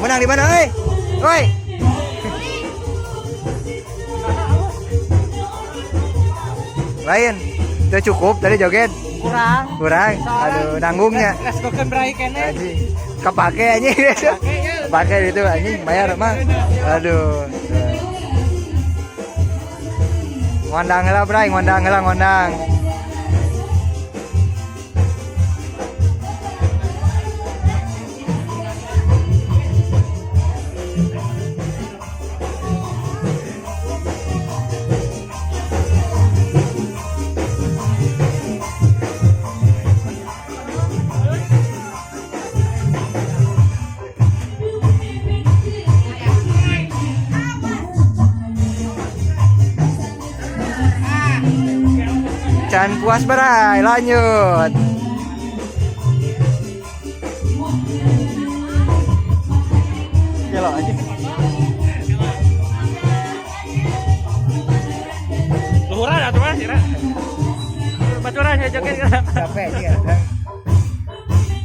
Menang di mana, oi? Oi. Lain. Itu cukup tadi joget. Kurang. Aduh, nanggungnya. Leskokeun brai kene. Anjing. Kepake anjing. Kepake itu anjing, bayar mah. Aduh. Ngondang heula, Bray, ngondang. Can puas Bray, lanjut. Kelo aja. Luhuran atuh mah sira. Baturan ya joget. Capek sih ya.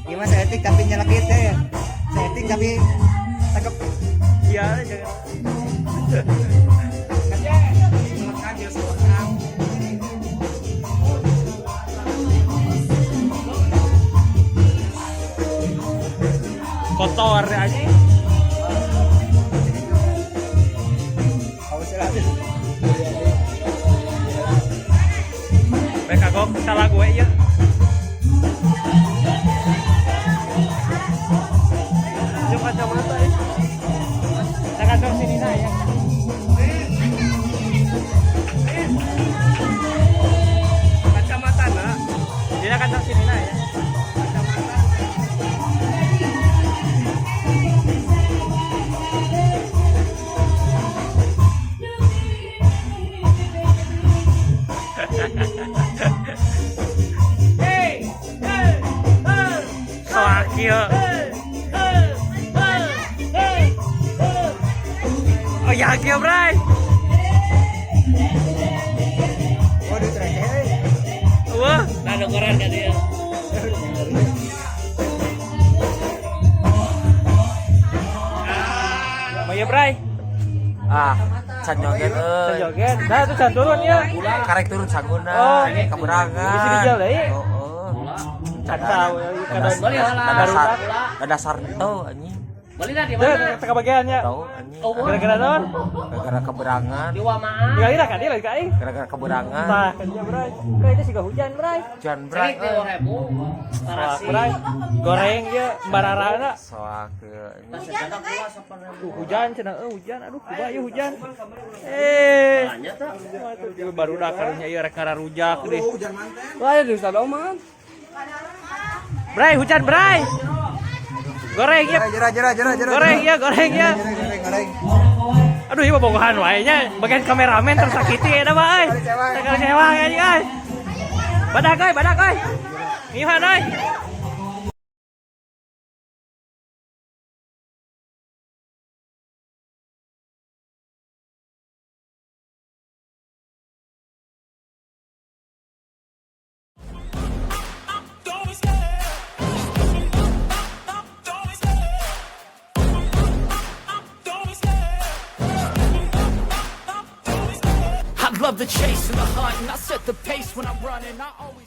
Gimana saya etik tapi nyelekit ya. Saya etik tapi tangkap. Iya jangan. Kotor aja. Awas lah. Mereka kok salah gue ya. Yuk kacamata ya. Jangan dong sini nah ya. Kacamata nak. Dia kan dong sini nah ya. Soakil. Oh ya kia Bray. Waduh terakhir. Wah, nado koran kan dia. Ah, can joget Can euy. joget. Nah, itu can turun ya. Karek turun sangguna, Oh. keberangan. Bisa dijal deui. Heeh. Can tahu kada Dasar, dasar teu anjing. Dia teka bagiannya. Tahu anjing. Gara-gara naon? Gara-gara keberangan. Tinggal ira kan dia lagi ka aing. Gara-gara keberangan. Tah, kan dia bray. Kayak itu siga hujan, bray. Jan bray. Soak, bray. Goreng dia bararana. Soak Hujan cenah hujan. Aduh, kumaha hujan. Itu baru dah karunya ieu rek ngararujak deh. Wah, di sana oman. Bray, hujan, bray. Goreng ya. Jera. Goreng ya. Goreng. Aduh, ieu bogohan wae nya. Bagian kameramen tersakiti eta mah euy. Tegal cewa anjing euy. Badak euy. Ngihan euy. I love the chase and the hunt, and I set the pace when I'm running. I always